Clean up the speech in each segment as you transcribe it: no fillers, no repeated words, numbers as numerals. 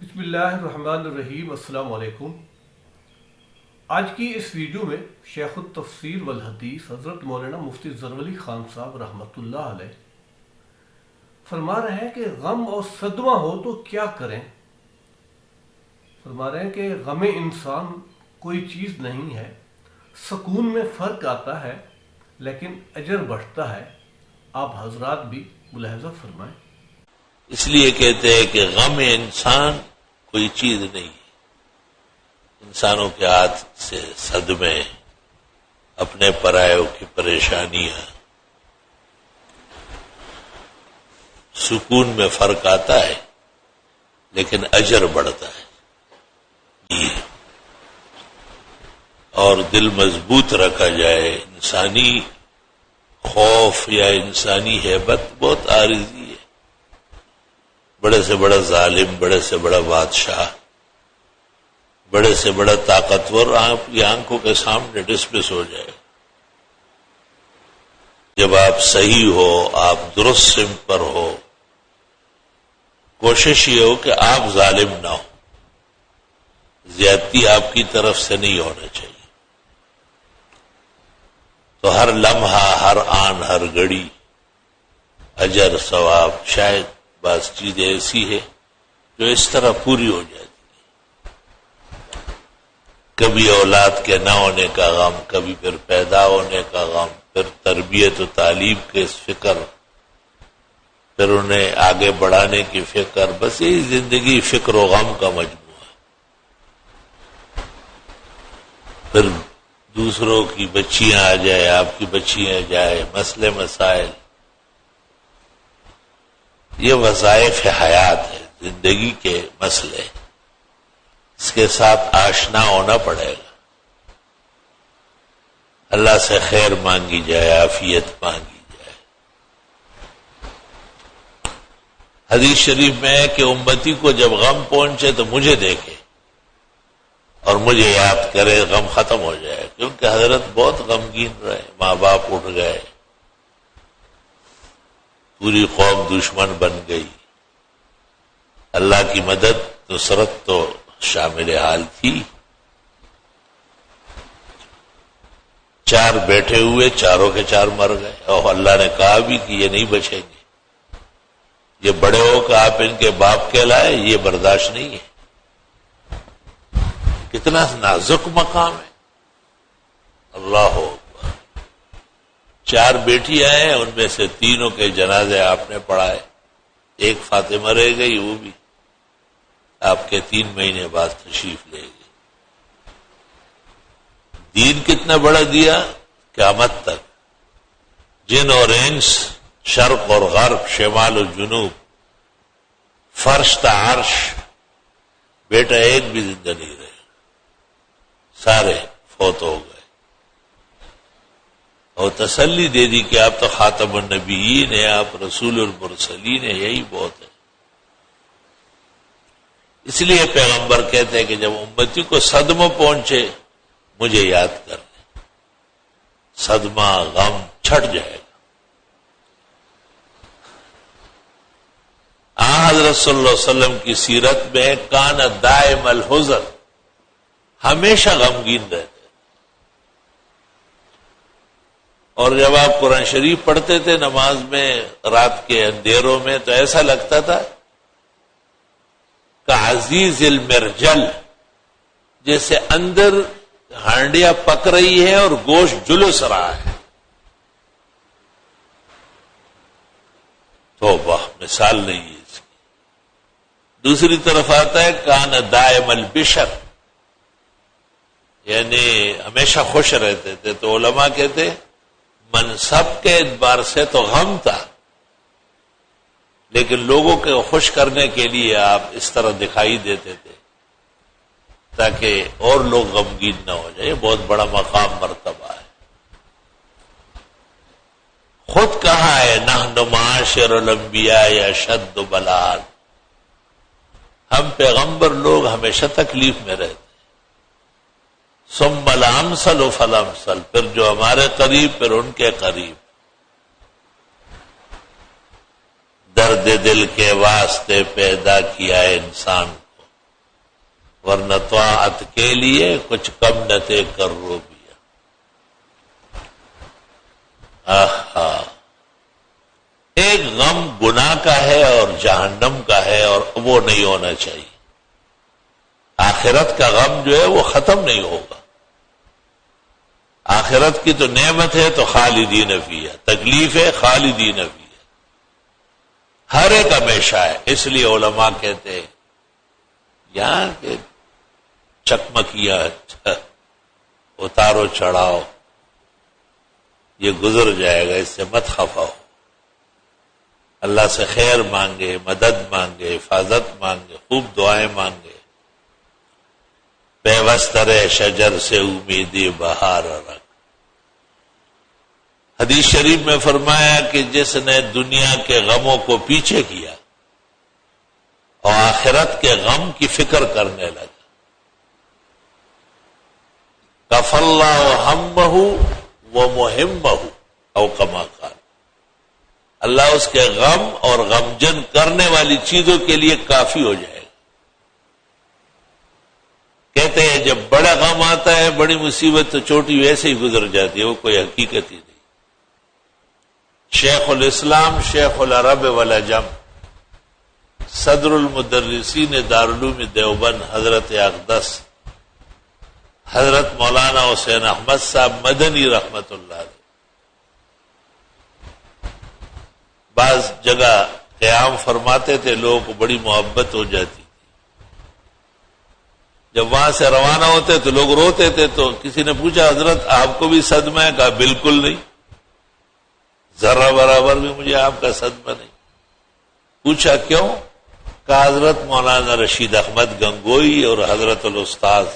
بسم اللہ الرحمن الرحیم۔ السلام علیکم۔ آج کی اس ویڈیو میں شیخ التفسیر والحدیث حضرت مولانا مفتی ظفر علی خان صاحب رحمۃ اللہ علیہ فرما رہے ہیں کہ غم اور صدمہ ہو تو کیا کریں۔ فرما رہے ہیں کہ غم انسان کوئی چیز نہیں ہے، سکون میں فرق آتا ہے لیکن اجر بڑھتا ہے۔ آپ حضرات بھی ملاحظہ فرمائیں۔ اس لیے کہتے ہیں کہ غم انسان کوئی چیز نہیں ہے۔ انسانوں کے ہاتھ سے صدمے، اپنے پرایوں کی پریشانیاں، سکون میں فرق آتا ہے لیکن اجر بڑھتا ہے۔ اور دل مضبوط رکھا جائے۔ انسانی خوف یا انسانی ہیبت بہت عارضی ہے۔ بڑے سے بڑا ظالم، بڑے سے بڑا بادشاہ، بڑے سے بڑا طاقتور آپ کی آنکھوں کے سامنے ڈسمس ہو جائے۔ جب آپ صحیح ہو، آپ درست سمت پر ہو، کوشش یہ ہو کہ آپ ظالم نہ ہو، زیادتی آپ کی طرف سے نہیں ہونا چاہیے۔ تو ہر لمحہ، ہر آن، ہر گھڑی اجر ثواب، شاید بعض چیزیں ایسی ہے جو اس طرح پوری ہو جاتی ہے۔ کبھی اولاد کے نہ ہونے کا غم، کبھی پھر پیدا ہونے کا غم، پھر تربیت و تعلیم کے فکر، پھر انہیں آگے بڑھانے کی فکر، بس یہی زندگی فکر و غم کا مجموعہ ہے۔ پھر دوسروں کی بچیاں آ جائے، آپ کی بچیاں جائے، مسئلے مسائل، یہ وظائف حیات ہے، زندگی کے مسئلے، اس کے ساتھ آشنا ہونا پڑے گا۔ اللہ سے خیر مانگی جائے، عافیت مانگی جائے۔ حدیث شریف میں ہے کہ امتی کو جب غم پہنچے تو مجھے دیکھے اور مجھے یاد کرے، غم ختم ہو جائے۔ کیونکہ حضرت بہت غمگین رہے، ماں باپ اٹھ گئے، پوری قوم دشمن بن گئی، اللہ کی مدد نصرت تو شامل حال تھی۔ 4 بیٹھے ہوئے، چاروں کے 4 مر گئے، اور اللہ نے کہا بھی کہ یہ نہیں بچیں گے، یہ بڑے ہو کہ آپ ان کے باپ کہلائے، یہ برداشت نہیں ہے۔ کتنا نازک مقام ہے۔ اللہ اکبر۔ 4 بیٹیاں ہیں، ان میں سے 3 کے جنازے آپ نے پڑھائے، ایک فاطمہ رہ گئی، وہ بھی آپ کے 3 مہینے بعد تشریف لے گئی۔ دین کتنا بڑا دیا، قیامت تک جن اور انس، شرق اور غرب، شمال و جنوب، فرش تا عرش، بیٹا ایک بھی زندہ نہیں رہے، سارے فوت ہو گئے۔ اور تسلی دے دی کہ آپ تو خاتم النبیین ہیں، آپ رسول المرسلین ہیں، یہی بہت ہے۔ اس لیے پیغمبر کہتے ہیں کہ جب امتی کو صدمہ پہنچے مجھے یاد کر لیں، صدمہ غم چھٹ جائے گا۔ حضرت صلی اللہ علیہ وسلم کی سیرت میں کان دائم الحزن، ہمیشہ غمگین رہتے۔ اور جب آپ قرآن شریف پڑھتے تھے نماز میں رات کے اندھیروں میں تو ایسا لگتا تھا کہ عزیز المرجل، جیسے اندر ہانڈیاں پک رہی ہے اور گوشت جلس رہا ہے۔ توبہ، مثال نہیں ہے اس کی۔ دوسری طرف آتا ہے کان دائم البشر، یعنی ہمیشہ خوش رہتے تھے۔ تو علماء کہتے منصب کے اعتبار سے تو غم تھا، لیکن لوگوں کے خوش کرنے کے لیے آپ اس طرح دکھائی دیتے تھے تاکہ اور لوگ غمگین نہ ہو جائے۔ یہ بہت بڑا مقام، مرتبہ ہے۔ خود کہا ہے نحن معاشر الانبیاء اشد بلاء، ہم پیغمبر لوگ ہمیشہ تکلیف میں رہتے، ثم الامثل فالامثل، پھر جو ہمارے قریب پھر ان کے قریب۔ درد دل کے واسطے پیدا کیا ہے انسان کو، ورنہ طاعت کے لیے کچھ کم نتے کر رو بیا. آہا، ایک غم گناہ کا ہے اور جہنم کا ہے، اور وہ نہیں ہونا چاہیے. آخرت کا غم جو ہے وہ ختم نہیں ہوگا. آخرت کی تو نعمت ہے تو خالدین فیہا، تکلیف ہے خالدین فیہا، ہر ایک ہمیشہ ہے. اس لیے علماء کہتے ہیں یہاں کہ چکمکیاں اتارو چڑھاؤ یہ گزر جائے گا، اس سے مت خفا ہو. اللہ سے خیر مانگے، مدد مانگے، حفاظت مانگے، خوب دعائیں مانگے. پیوست رہ شجر سے امیدی بہار رکھ. حدیث شریف میں فرمایا کہ جس نے دنیا کے غموں کو پیچھے کیا اور آخرت کے غم کی فکر کرنے لگا، کف اللہ ہمہ ومہمہ او کما قال، اللہ اس کے غم اور غمجن کرنے والی چیزوں کے لیے کافی ہو جائے گا. کہتے ہیں جب بڑا غم آتا ہے، بڑی مصیبت، تو چھوٹی ویسے ہی گزر جاتی ہے، وہ کوئی حقیقت ہی نہیں. شیخ الاسلام شیخ العرب والعجم صدر المدرسین دارالعلوم دیوبند حضرت اقدس حضرت مولانا حسین احمد صاحب مدنی رحمت اللہ علیہ بعض جگہ قیام فرماتے تھے، لوگوں کو بڑی محبت ہو جاتی. جب وہاں سے روانہ ہوتے تو لوگ روتے تھے. تو کسی نے پوچھا حضرت آپ کو بھی صدمہ ہے؟ کہا بالکل نہیں، ذرہ برابر بھی مجھے آپ کا صدمہ نہیں. پوچھا کیوں؟ کہا حضرت مولانا رشید احمد گنگوئی اور حضرت الاستاذ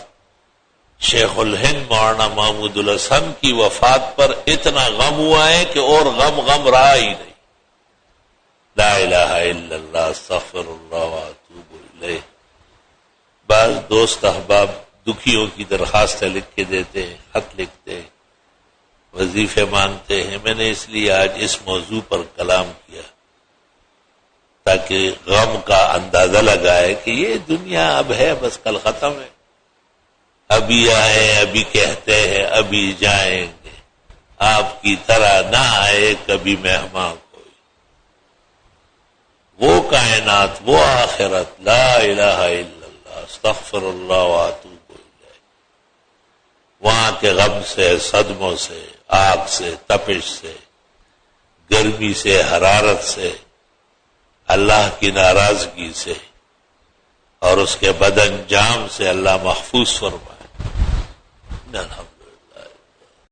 شیخ الہند مولانا محمود الحسن کی وفات پر اتنا غم ہوا ہے کہ اور غم رہا ہی نہیں. لا الہ الا اللہ استغفر اللہ واتوب الیہ. بعض دوست احباب دکھیوں کی درخواستیں لکھ کے دیتے ہیں، خط لکھتے ہیں، وظیفے مانگتے ہیں. میں نے اس لیے آج اس موضوع پر کلام کیا تاکہ غم کا اندازہ لگائے کہ یہ دنیا اب ہے، بس کل ختم ہے. ابھی آئے، ابھی کہتے ہیں، ابھی جائیں گے. آپ کی طرح نہ آئے کبھی مہمان کوئی. وہ کائنات، وہ آخرت، لا الہ الا اللہ استغفر اللہ واتوب الیہ. وہاں کے غم سے، صدموں سے، آگ سے، تپش سے، گرمی سے، حرارت سے، اللہ کی ناراضگی سے اور اس کے بد انجام سے اللہ محفوظ فرمائے. الحمد